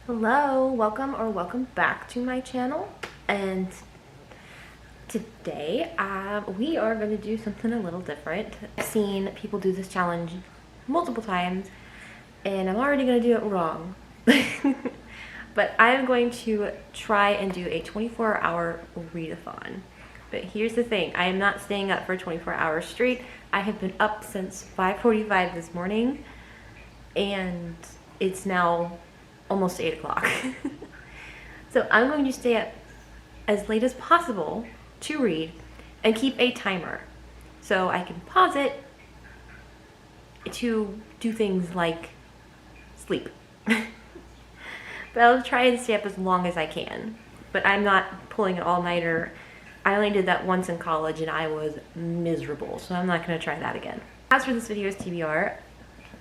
Hello, welcome back to my channel, and today we are going to do something a little different. I've seen people do this challenge multiple times and I'm already going to do it wrong. But I'm going to try and do a 24-hour readathon. But here's the thing, I am not staying up for 24 hours straight. I have been up since 5:45 this morning and it's now almost 8 o'clock. So I'm going to stay up as late as possible to read and keep a timer so I can pause it to do things like sleep. But I'll try and stay up as long as I can, but I'm not pulling an all-nighter. I only did that once in college and I was miserable, so I'm not going to try that again. As for this video's TBR,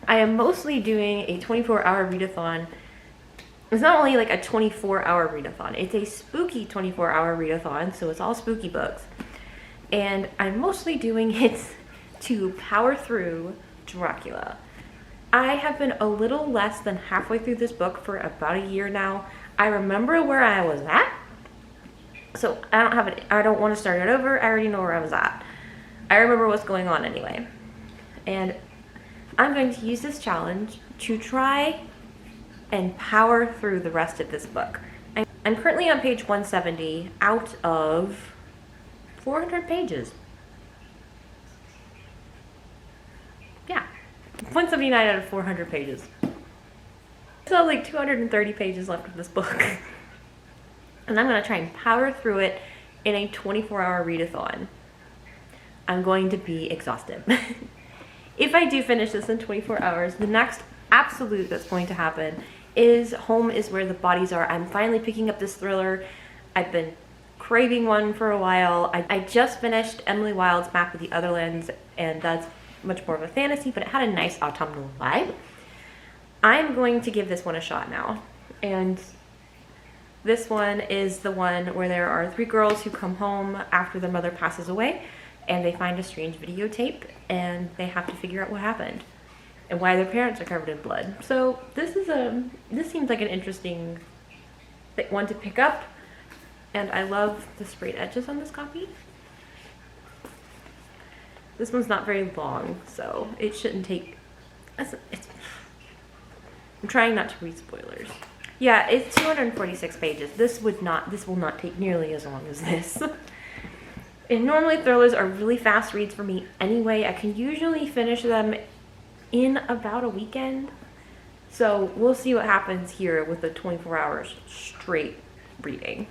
I am mostly doing a 24-hour readathon. It's not only like a 24-hour readathon, it's a spooky 24-hour readathon, so it's all spooky books. And I'm mostly doing it to power through Dracula. I have been a little less than halfway through this book for about a year now. I remember where I was at, so I don't want to start it over. I already know where I was at. I remember what's going on anyway. And I'm going to use this challenge to try and power through the rest of this book. I'm currently on page 170 out of 400 pages. Yeah, 179 out of 400 pages. So like 230 pages left of this book. And I'm gonna try and power through it in a 24-hour readathon. I'm going to be exhausted. If I do finish this in 24 hours, the next absolute that's going to happen is Home is Where the Bodies Are. I'm finally picking up this thriller. I've been craving one for a while. I just finished Emily Wilde's Map of the Otherlands, and that's much more of a fantasy, but it had a nice autumnal vibe. I'm going to give this one a shot now. And this one is the one where there are 3 girls who come home after their mother passes away, and they find a strange videotape, and they have to figure out what happened and why their parents are covered in blood. So this seems like an interesting one to pick up, and I love the sprayed edges on this copy. This one's not very long, so it shouldn't take. I'm trying not to read spoilers. Yeah, it's 246 pages. This will not take nearly as long as this. And normally thrillers are really fast reads for me anyway. I can usually finish them in about a weekend. So we'll see what happens here with the 24 hours straight reading.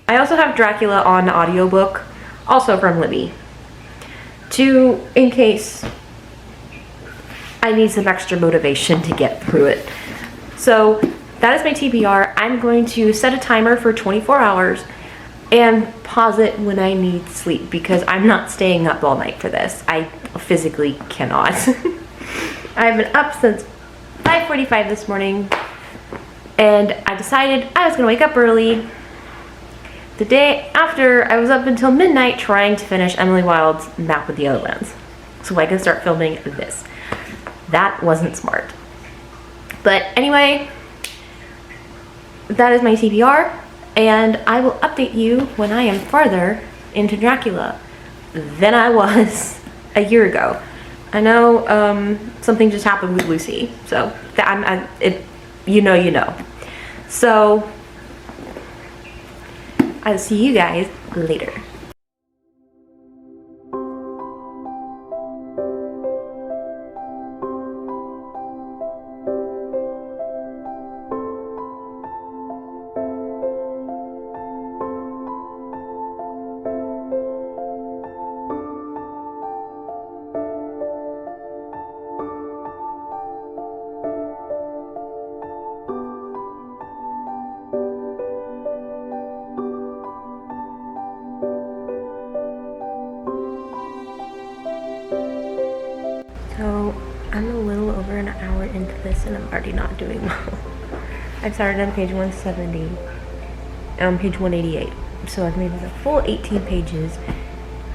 I also have Dracula on audiobook, also from Libby, in case I need some extra motivation to get through it. So that is my TBR. I'm going to set a timer for 24 hours and pause it when I need sleep because I'm not staying up all night for this. I physically cannot. I've been up since 5:45 this morning, and I decided I was gonna wake up early. The day after, I was up until midnight trying to finish Emily Wilde's Map of the Otherlands so I could start filming this. That wasn't smart. But anyway, that is my TBR, and I will update you when I am farther into Dracula than I was a year ago. I know something just happened with Lucy, so you know. So I'll see you guys later. So I'm a little over an hour into this and I'm already not doing well. I started on page 170, page 188. So I've made a full 18 pages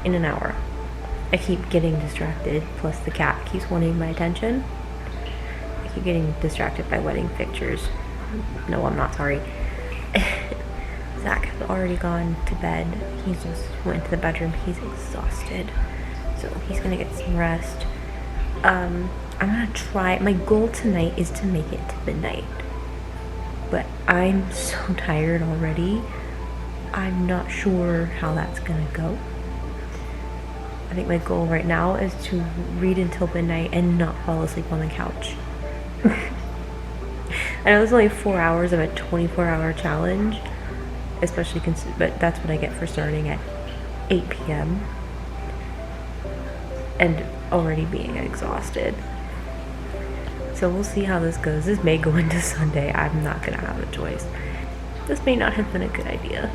in an hour. I keep getting distracted, plus the cat keeps wanting my attention. I keep getting distracted by wedding pictures. No, I'm not sorry. Zach has already gone to bed. He just went to the bedroom. He's exhausted. So he's gonna get some rest. I'm gonna try. My goal tonight is to make it to midnight. But I'm so tired already. I'm not sure how that's gonna go. I think my goal right now is to read until midnight and not fall asleep on the couch. I know it's only 4 hours of a 24-hour challenge, especially but that's what I get for starting at 8 p.m. and already being exhausted. So we'll see how this goes. This may go into Sunday. I'm not gonna have a choice. This may not have been a good idea.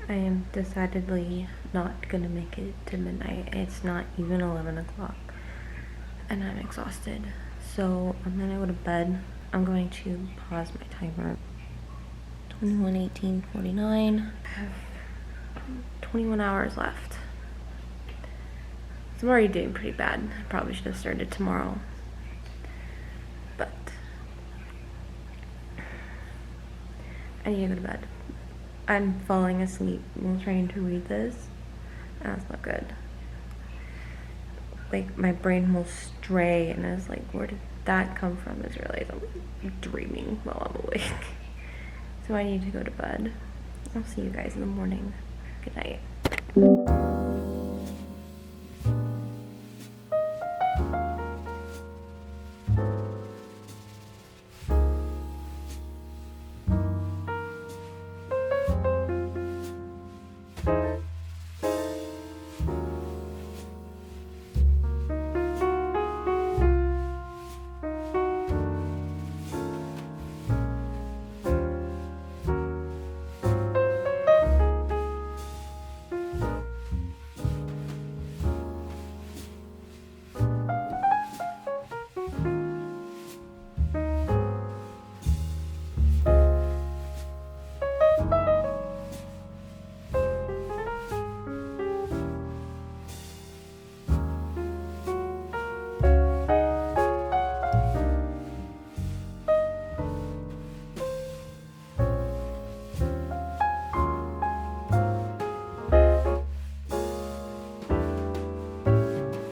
I am decidedly not gonna make it to midnight. It's not even 11 o'clock and I'm exhausted. So I'm gonna go to bed. I'm going to pause my timer. 21:18:49. I have 21 hours left. So I'm already doing pretty bad. I probably should have started tomorrow. But I need to go to bed. I'm falling asleep while trying to read this. That's not good. Like, my brain will stray and it's like, where did that come from? I realize I'm dreaming while I'm awake. So I need to go to bed. I'll see you guys in the morning. Good night.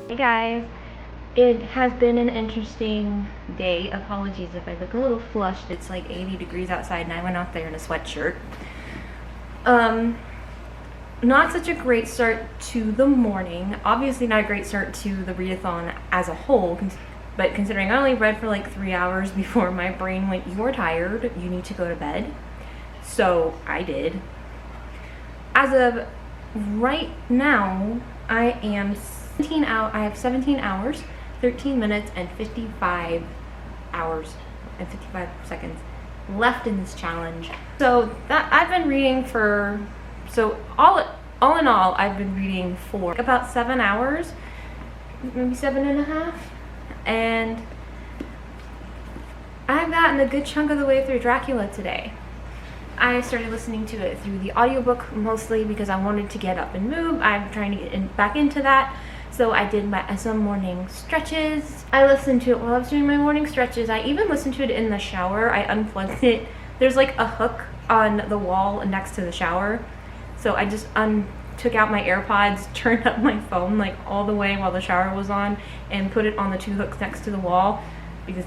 Hey guys, it has been an interesting day. Apologies if I look a little flushed. It's like 80 degrees outside and I went out there in a sweatshirt. Not such a great start to the morning. Obviously not a great start to the readathon as a whole, but considering I only read for like 3 hours before my brain went, you're tired, you need to go to bed. So I did. As of right now, I have 17 hours, 13 minutes, and 55 hours and 55 seconds left in this challenge. So that I've been reading for, so all in all, I've been reading for about 7 hours, maybe 7.5, and I've gotten a good chunk of the way through Dracula today. I started listening to it through the audiobook mostly because I wanted to get up and move. I'm trying to get back into that. So I did some morning stretches. I listened to it while I was doing my morning stretches. I even listened to it in the shower. I unplugged it. There's like a hook on the wall next to the shower. So I just took out my AirPods, turned up my phone like all the way while the shower was on, and put it on the 2 hooks next to the wall because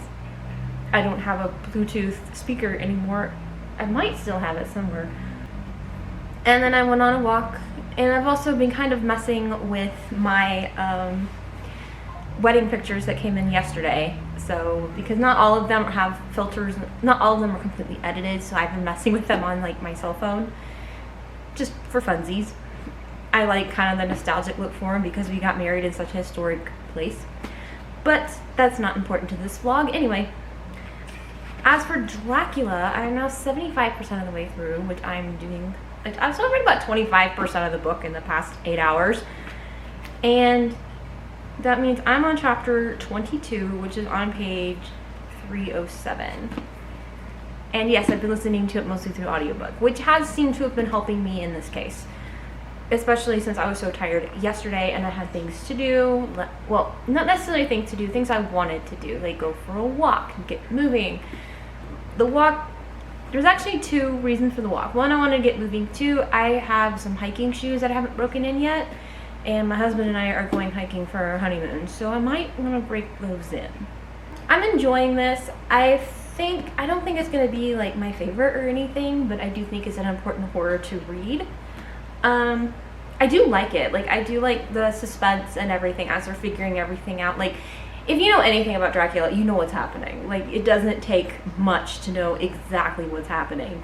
I don't have a Bluetooth speaker anymore. I might still have it somewhere. And then I went on a walk, and I've also been kind of messing with my wedding pictures that came in yesterday. So, because not all of them have filters, not all of them are completely edited, so I've been messing with them on like my cell phone, just for funsies. I like kind of the nostalgic look for them because we got married in such a historic place. But that's not important to this vlog. Anyway, As for Dracula, I'm now 75% of the way through, which I'm doing. I've still read about 25% of the book in the past 8 hours. And that means I'm on chapter 22, which is on page 307. And yes, I've been listening to it mostly through audiobook, which has seemed to have been helping me in this case. Especially since I was so tired yesterday and I had things to do. Well, not necessarily things to do, things I wanted to do, like go for a walk and get moving. The walk, there's actually 2 reasons for the walk. One, I want to get moving. 2, I have some hiking shoes that I haven't broken in yet, and my husband and I are going hiking for our honeymoon, so I might want to break those in. I'm enjoying this. I don't think it's going to be like my favorite or anything, but I do think it's an important horror to read. I do like it. Like, I do like the suspense and everything as they're figuring everything out. Like, if you know anything about Dracula, you know what's happening. Like, it doesn't take much to know exactly what's happening.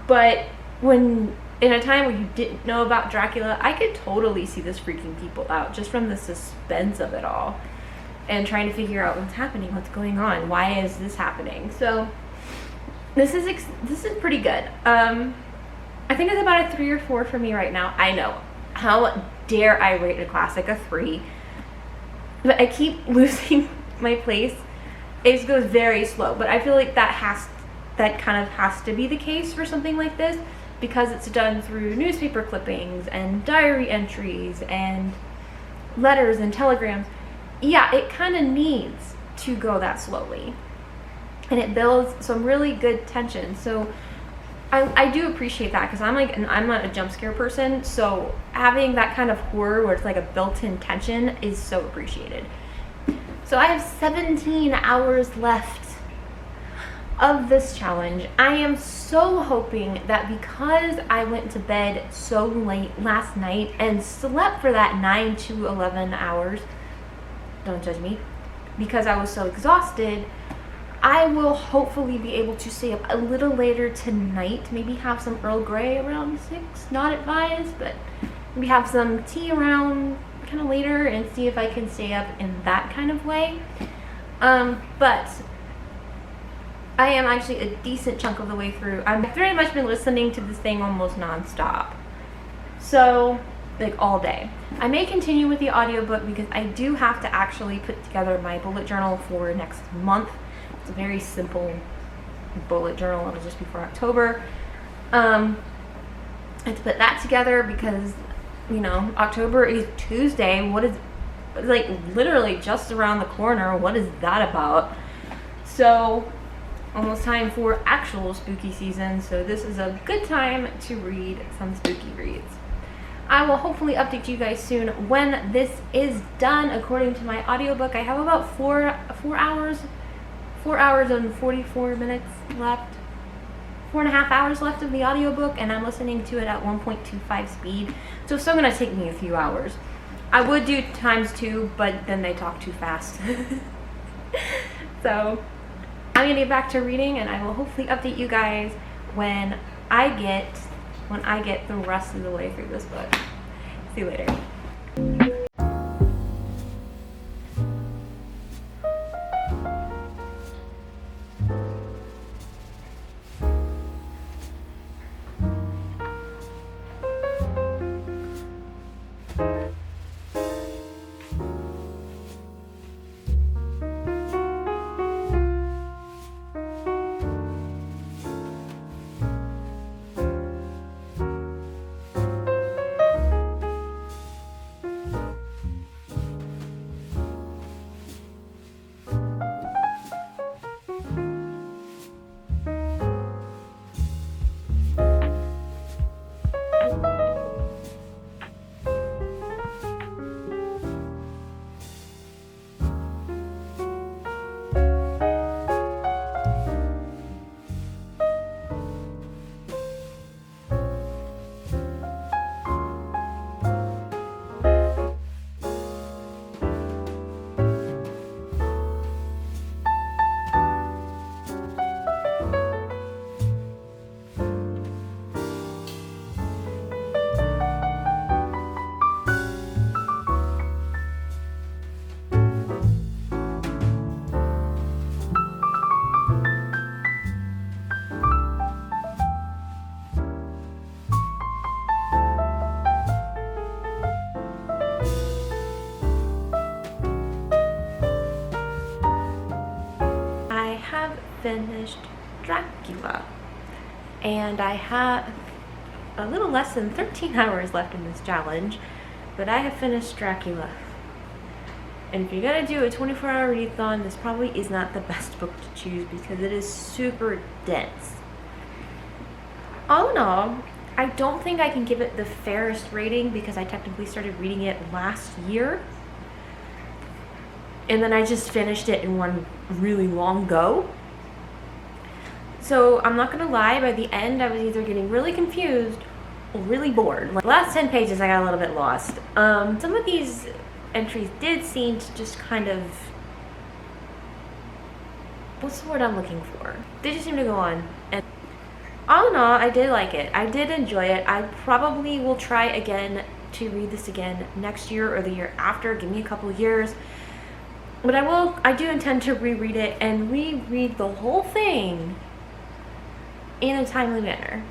But when, in a time where you didn't know about Dracula, I could totally see this freaking people out just from the suspense of it all. And trying to figure out what's happening, what's going on, why is this happening. So, this is pretty good. I think it's about a 3 or 4 for me right now. I know. How dare I rate a classic a 3? But I keep losing my place. It just goes very slow. But I feel like that kind of has to be the case for something like this, because it's done through newspaper clippings and diary entries and letters and telegrams. Yeah, it kind of needs to go that slowly. And it builds some really good tension. So I do appreciate that, because I'm not a jump scare person, so having that kind of horror where it's like a built-in tension is so appreciated. So I have 17 hours left of this challenge. I am so hoping that because I went to bed so late last night and slept for that 9 to 11 hours, don't judge me, because I was so exhausted, I will hopefully be able to stay up a little later tonight, maybe have some Earl Grey around 6, not advised, but maybe have some tea around kind of later and see if I can stay up in that kind of way. But I am actually a decent chunk of the way through. I've pretty much been listening to this thing almost non-stop. So, like all day. I may continue with the audiobook because I do have to actually put together my bullet journal for next month. It's a very simple bullet journal. It'll just be for October. I have to put that together because, you know, October is Tuesday. What is, like, literally just around the corner. What is that about? So, almost time for actual spooky season. So this is a good time to read some spooky reads. I will hopefully update you guys soon when this is done. According to my audiobook, I have about 4 hours and 44 minutes left. 4.5 hours left of the audiobook, and I'm listening to it at 1.25 speed. So it's still gonna take me a few hours. I would do ×2, but then they talk too fast. So I'm gonna get back to reading, and I will hopefully update you guys when I get the rest of the way through this book. See you later. finished Dracula. And I have a little less than 13 hours left in this challenge, but I have finished Dracula. And if you're gonna do a 24-hour readathon, this probably is not the best book to choose because it is super dense. All in all, I don't think I can give it the fairest rating because I technically started reading it last year. And then I just finished it in one really long go. So I'm not gonna lie, by the end I was either getting really confused or really bored. Like the last 10 pages I got a little bit lost. Some of these entries did seem to just kind of, what's the word I'm looking for? They just seem to go on. And all in all, I did like it. I did enjoy it. I probably will try again to read this again next year or the year after. Give me a couple years. But I do intend to reread it and reread the whole thing in a timely manner.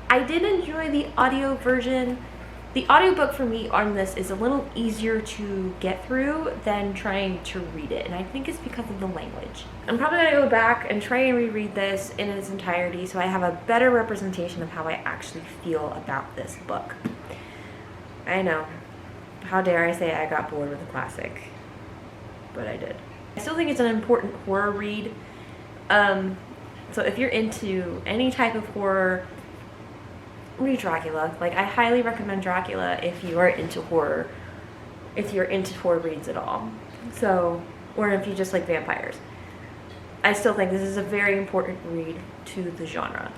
I did enjoy the audio version. The audiobook for me on this is a little easier to get through than trying to read it, and I think it's because of the language. I'm probably going to go back and try and reread this in its entirety so I have a better representation of how I actually feel about this book. I know, how dare I say I got bored with the classic, but I did. I still think it's an important horror read, so if you're into any type of horror, read Dracula. Like, I highly recommend Dracula if you are into horror, if you're into horror reads at all. So, or if you just like vampires. I still think this is a very important read to the genre.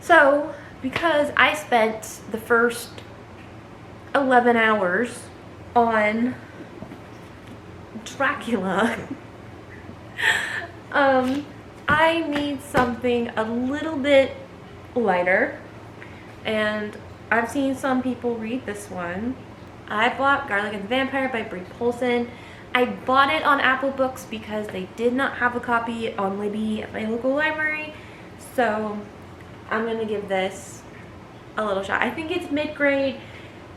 So, because I spent the first 11 hours on Dracula, I need something a little bit lighter, and I've seen some people read this one. I bought Garlic and the Vampire by Brie Polson. I bought it on Apple Books because they did not have a copy on Libby at my local library, so I'm gonna give this a little shot. I think it's mid-grade,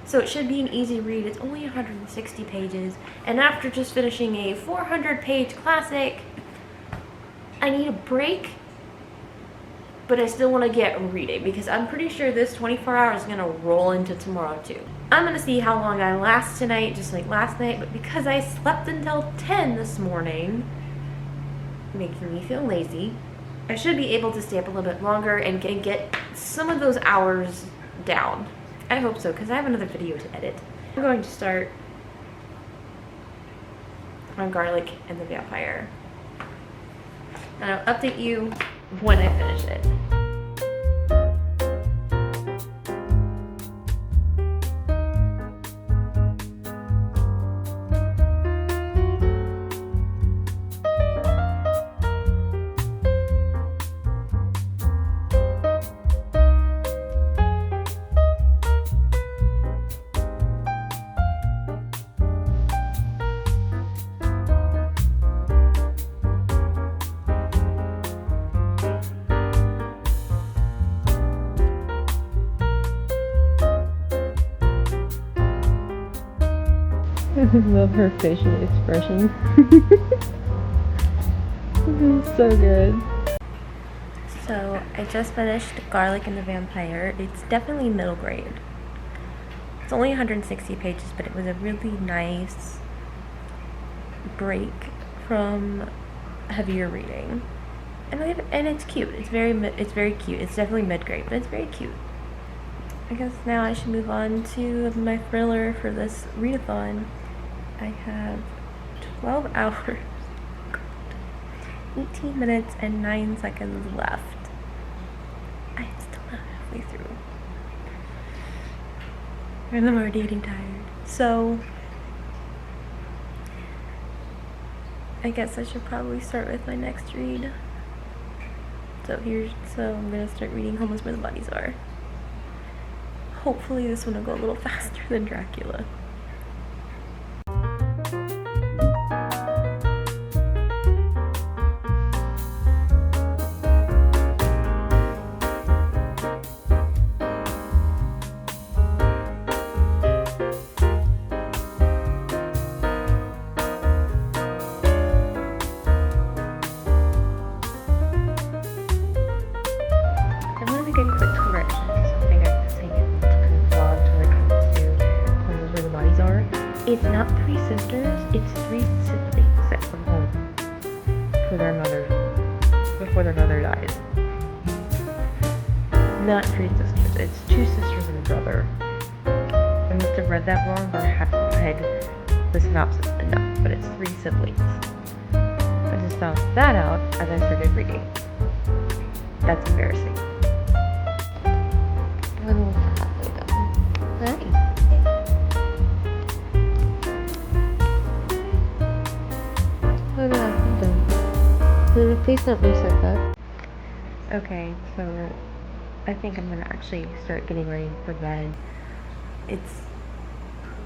so it should be an easy read. It's only 160 pages, and after just finishing a 400-page classic, I need a break, but I still want to get reading because I'm pretty sure this 24 hours is going to roll into tomorrow too. I'm going to see how long I last tonight, just like last night, but because I slept until 10 this morning, making me feel lazy, I should be able to stay up a little bit longer and get some of those hours down. I hope so, because I have another video to edit. I'm going to start on Garlic and the Vampire, and I'll update you when I finish it. I love her facial expression. It's so good. So I just finished Garlic and the Vampire. It's definitely middle grade. It's only 160 pages, but it was a really nice break from heavier reading. And it's cute. It's very cute. It's definitely mid-grade, but it's very cute. I guess now I should move on to my thriller for this readathon. I have 12 hours, 18 minutes and 9 seconds left. I'm still not halfway through, and I'm already getting tired. So I guess I should probably start with my next read. So I'm gonna start reading Home is Where the Bodies Are. Hopefully this one will go a little faster than Dracula. It's not three sisters, it's three siblings that come home for their mother, before their mother dies. Not three sisters, it's two sisters and a brother. I must have read that wrong, or I haven't read the synopsis enough, but it's three siblings. I just found that out as I started reading. That's embarrassing. When was that halfway done? Nice. Oh no, I'm done. Please don't reset that. Okay, so I think I'm gonna actually start getting ready for bed. It's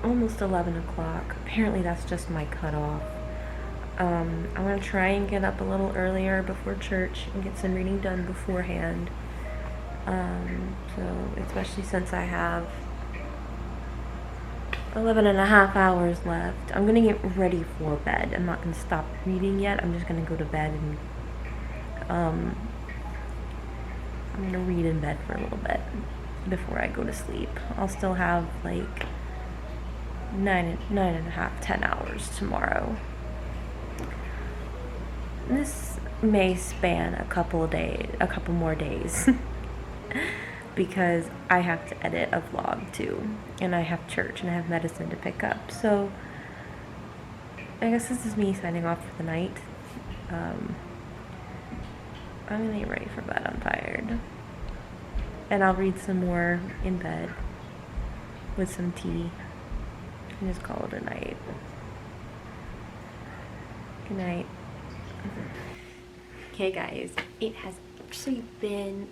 almost 11 o'clock. Apparently that's just my cutoff. I'm gonna try and get up a little earlier before church and get some reading done beforehand. So especially since I have 11 and a half hours left. I'm gonna get ready for bed. I'm not gonna stop reading yet. I'm just gonna go to bed and I'm gonna read in bed for a little bit before I go to sleep. I'll still have like 9 and a half, 10 hours tomorrow. This may span a couple more days because I have to edit a vlog too, and I have church and I have medicine to pick up. So I guess this is me signing off for the night. I'm gonna get ready for bed. I'm tired, and I'll read some more in bed with some tea and just call it a night. Good night. Okay guys, it has actually been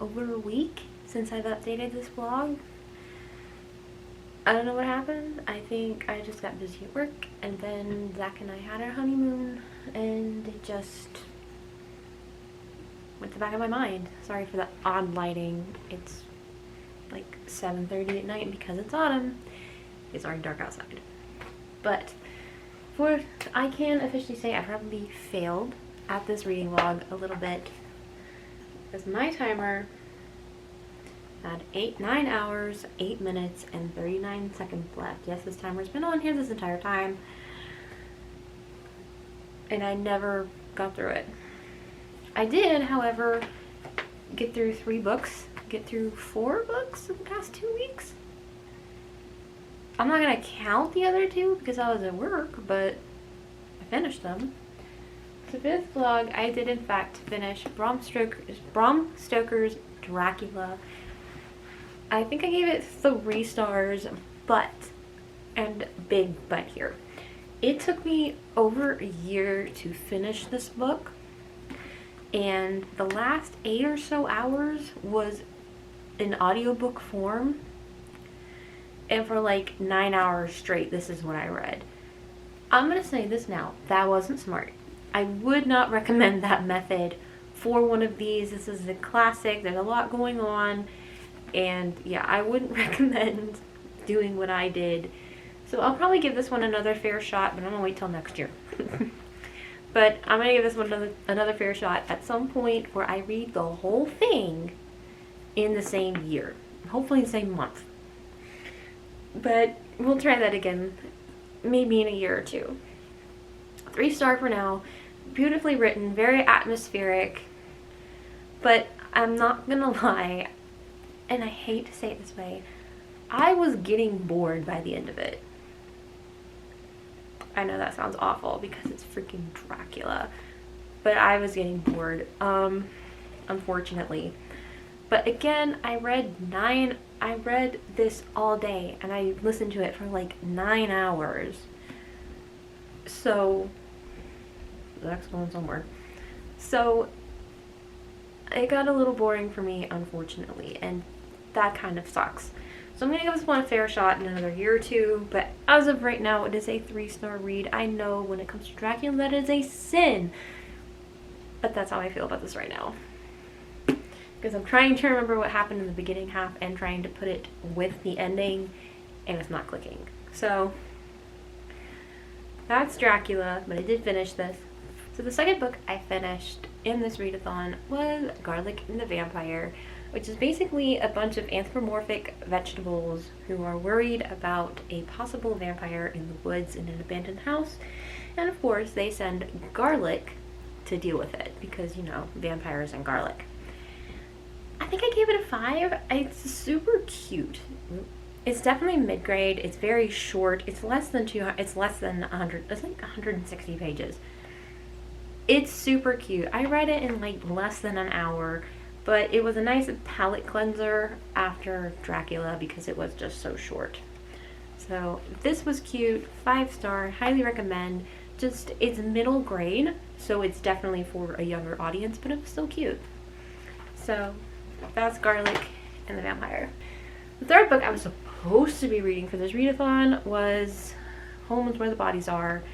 over a week since I've updated this vlog. I don't know what happened. I think I just got busy at work, and then Zach and I had our honeymoon, and it just went to the back of my mind. Sorry for the odd lighting. It's like 7:30 at night, and because it's autumn, it's already dark outside. But I can officially say I probably failed at this reading vlog a little bit, because my timer had 9 hours, 8 minutes, and 39 seconds left. Yes, this timer's been on here this entire time, and I never got through it. I did, however, get through 4 books in the past 2 weeks. I'm not gonna count the other 2 because I was at work, but I finished them. So for this vlog, I did in fact finish Bram Stoker's Dracula. I think I gave it 3 stars, and big but here. It took me over a year to finish this book, and the last 8 or so hours was in audiobook form. And for like 9 hours straight, this is what I read. I'm gonna say this now, that wasn't smart. I would not recommend that method for one of these. This is a classic, there's a lot going on, and yeah, I wouldn't recommend doing what I did. So I'll probably give this one another fair shot, but I'm gonna wait till next year. But I'm gonna give this one another fair shot at some point where I read the whole thing in the same year, hopefully the same month. But we'll try that again, maybe in a year or 2. 3 star for now. Beautifully written, very atmospheric. But I'm not gonna lie, and I hate to say it this way, I was getting bored by the end of it. I know that sounds awful because it's freaking Dracula, but I was getting bored, unfortunately. But again, I read this all day, and I listened to it for like 9 hours. So, Zach's going somewhere. So, it got a little boring for me, unfortunately, and that kind of sucks. So I'm going to give this one a fair shot in another year or 2, but as of right now, it is a 3-star read. I know when it comes to Dracula, that is a sin, but that's how I feel about this right now. Because I'm trying to remember what happened in the beginning half and trying to put it with the ending, and it's not clicking. So that's Dracula, but I did finish this. So the second book I finished in this readathon was Garlic and the Vampire. which is basically a bunch of anthropomorphic vegetables who are worried about a possible vampire in the woods in an abandoned house. And of course, they send garlic to deal with it because, you know, vampires and garlic. I think I gave it a 5. It's super cute. It's definitely mid-grade. It's very short. It's less than 200. It's less than 100. It's like 160 pages. It's super cute. I read it in like less than an hour, but it was a nice palate cleanser after Dracula because it was just so short. So this was cute. 5-star. Highly recommend. Just, it's middle grade, so it's definitely for a younger audience, but it was still cute. So that's Garlic and the Vampire. The third book I was supposed to be reading for this readathon was Home is Where the Bodies Are,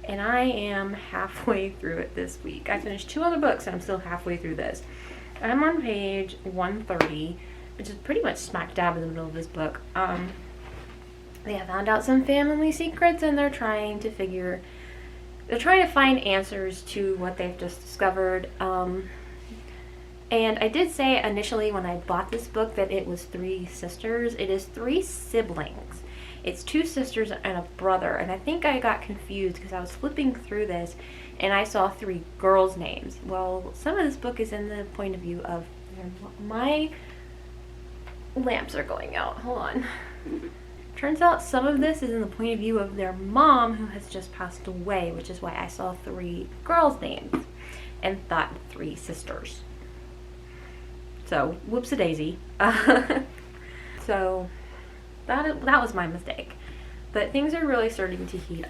and I am halfway through it this week. I finished 2 other books and I'm still halfway through this. I'm on page 130, which is pretty much smack dab in the middle of this book. They have found out some family secrets and they're trying to find answers to what they've just discovered. And I did say initially when I bought this book that it was 3 sisters. It is 3 siblings. It's 2 sisters and a brother. And I think I got confused because I was flipping through this and I saw 3 girls' names. Well, some of this book is in the point of view of... My lamps are going out. Hold on. Turns out some of this is in the point of view of their mom who has just passed away, which is why I saw 3 girls' names and thought 3 sisters. So, whoops-a-daisy. So, that was my mistake. But things are really starting to heat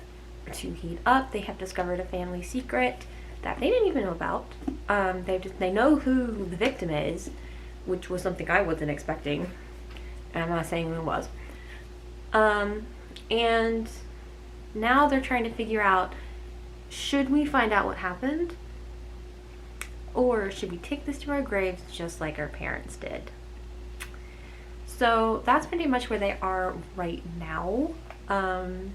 up. They have discovered a family secret that they didn't even know about. They know who the victim is, which was something I wasn't expecting. And I'm not saying who it was. And now they're trying to figure out, should we find out what happened? Or should we take this to our graves just like our parents did? So that's pretty much where they are right now. And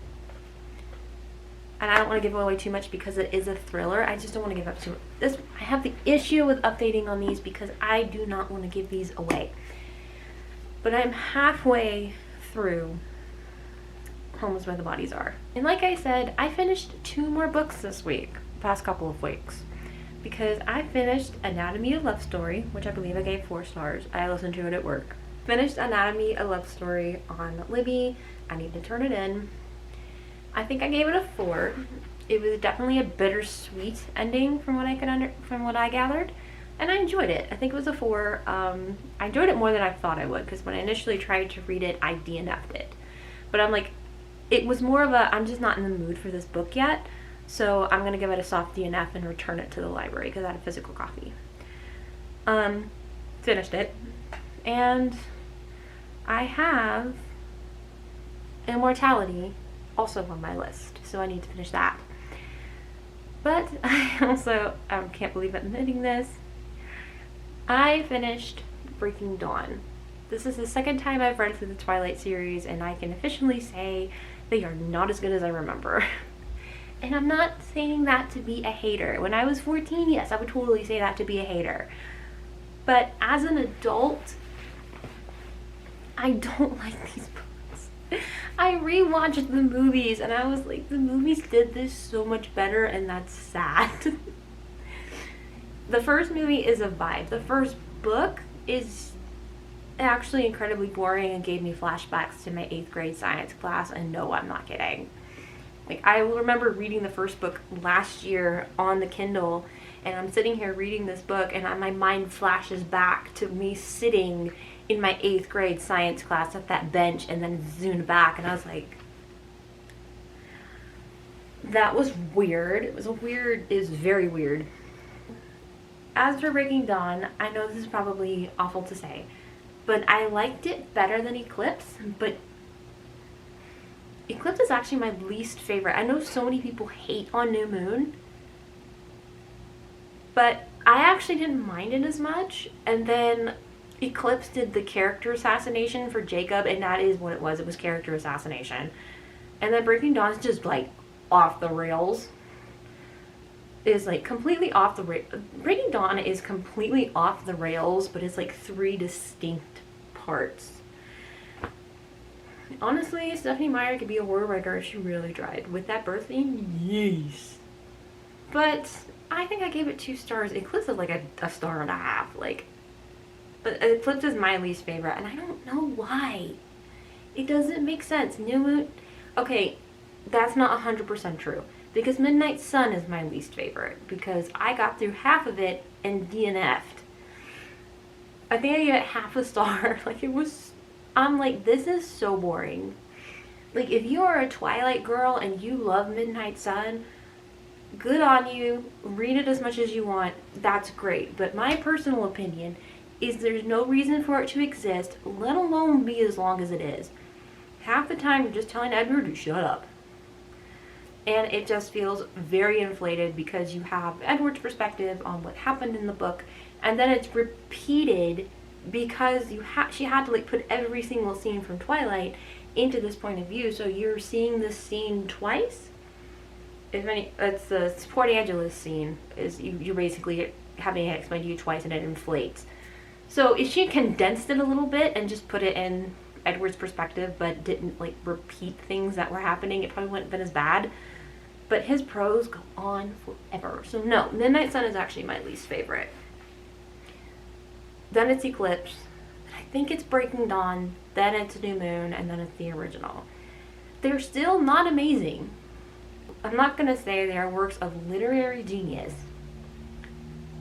I don't want to give away too much because it is a thriller. I just don't want to give up too much. I have the issue with updating on these because I do not want to give these away. But I'm halfway through Home is Where the Bodies Are. And like I said, I finished 2 more books this week, past couple of weeks. Because I finished Anatomy of Love Story, which I believe I gave 4 stars. I listened to it at work. Finished Anatomy of Love Story on Libby. I need to turn it in. I think I gave it a 4. It was definitely a bittersweet ending from what I gathered. And I enjoyed it. I think it was a 4. I enjoyed it more than I thought I would, because when I initially tried to read it, I DNF'd it. But I'm like, it was more of a, I'm just not in the mood for this book yet. So I'm going to give it a soft DNF and return it to the library because I had a physical copy. Finished it. And I have Immortality also on my list. So I need to finish that. But I also can't believe I'm admitting this. I finished Breaking Dawn. This is the second time I've read through the Twilight series and I can officially say they are not as good as I remember. And I'm not saying that to be a hater. When I was 14, yes, I would totally say that to be a hater. But as an adult, I don't like these books. I rewatched the movies and I was like, the movies did this so much better and that's sad. The first movie is a vibe. The first book is actually incredibly boring and gave me flashbacks to my 8th grade science class, and no, I'm not kidding. Like, I remember reading the first book last year on the Kindle, and I'm sitting here reading this book, and my mind flashes back to me sitting in my 8th grade science class at that bench, and then zoomed back, and I was like, that was weird. It was very weird. As for Breaking Dawn, I know this is probably awful to say, but I liked it better than Eclipse, but Eclipse is actually my least favorite. I know so many people hate on New Moon, but I actually didn't mind it as much. And then Eclipse did the character assassination for Jacob, and that is what it was. It was character assassination. And then Breaking Dawn is just like off the rails. is like completely off the Breaking Dawn is completely off the rails, but it's like 3 distinct parts. Honestly, Stephenie Meyer could be a horror writer if she really tried. With that birth theme, yes. But I think I gave it 2 stars. Eclipse is like a star and a half. Like, but Eclipse is my least favorite, and I don't know why. It doesn't make sense. New Moon, okay, that's not 100% true. Because Midnight Sun is my least favorite. Because I got through half of it and DNF'd. I think I gave it half a star. Like, it was... I'm like, this is so boring. Like, if you are a Twilight girl and you love Midnight Sun, good on you. Read it as much as you want. That's great. But my personal opinion is there's no reason for it to exist, let alone be as long as it is. Half the time, you're just telling Edward to shut up. And it just feels very inflated because you have Edward's perspective on what happened in the book, and then it's repeated because she had to like put every single scene from Twilight into this point of view, so you're seeing this scene twice. It's the Port Angeles scene. You're basically having it explained to you twice, and it inflates. So if she condensed it a little bit and just put it in Edward's perspective, but didn't like repeat things that were happening, it probably wouldn't have been as bad. But his prose go on forever. So no, Midnight Sun is actually my least favorite. Then it's Eclipse. I think it's Breaking Dawn. Then it's New Moon. And then it's the original. They're still not amazing. I'm not going to say they are works of literary genius.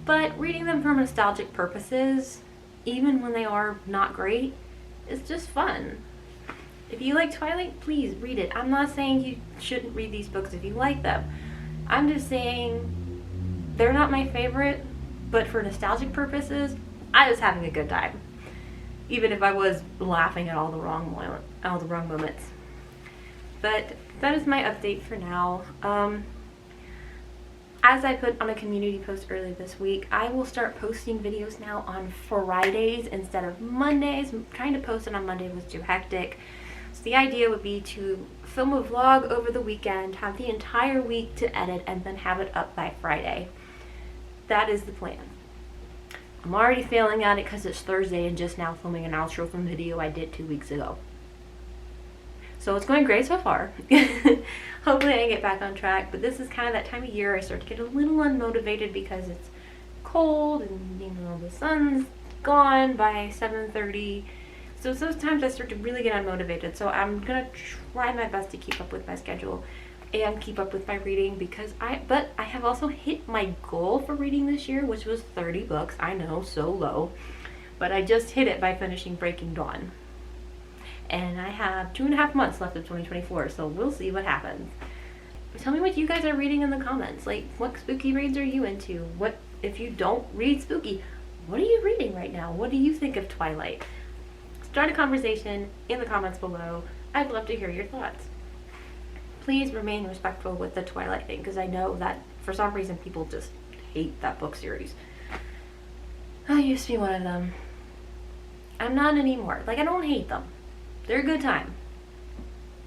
But reading them for nostalgic purposes, even when they are not great, is just fun. If you like Twilight, please read it. I'm not saying you shouldn't read these books if you like them. I'm just saying they're not my favorite, but for nostalgic purposes, I was having a good time. Even if I was laughing at all the wrong moments. But that is my update for now. As I put on a community post earlier this week, I will start posting videos now on Fridays instead of Mondays. Trying to post it on Monday was too hectic. So the idea would be to film a vlog over the weekend, have the entire week to edit, and then have it up by Friday. That is the plan. I'm already failing at it because it's Thursday and just now filming an outro from a video I did 2 weeks ago. So it's going great so far. Hopefully I can get back on track, but this is kind of that time of year I start to get a little unmotivated because it's cold and, you know, the sun's gone by 7:30. So it's those times I start to really get unmotivated. So I'm going to try my best to keep up with my schedule and keep up with my reading because but I have also hit my goal for reading this year, which was 30 books. I know, so low, but I just hit it by finishing Breaking Dawn. And I have 2.5 months left of 2024, so we'll see what happens. Tell me what you guys are reading in the comments. Like, what spooky reads are you into? What, if you don't read spooky, what are you reading right now? What do you think of Twilight? Start a conversation in the comments below. I'd love to hear your thoughts. Please remain respectful with the Twilight thing, because I know that for some reason people just hate that book series. I used to be one of them. I'm not anymore. Like, I don't hate them. They're a good time.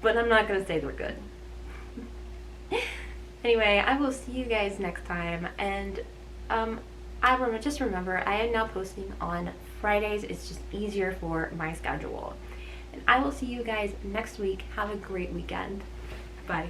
But I'm not going to say they're good. Anyway, I will see you guys next time. And just remember, I am now posting on Fridays. It's just easier for my schedule. And I will see you guys next week. Have a great weekend. Bye.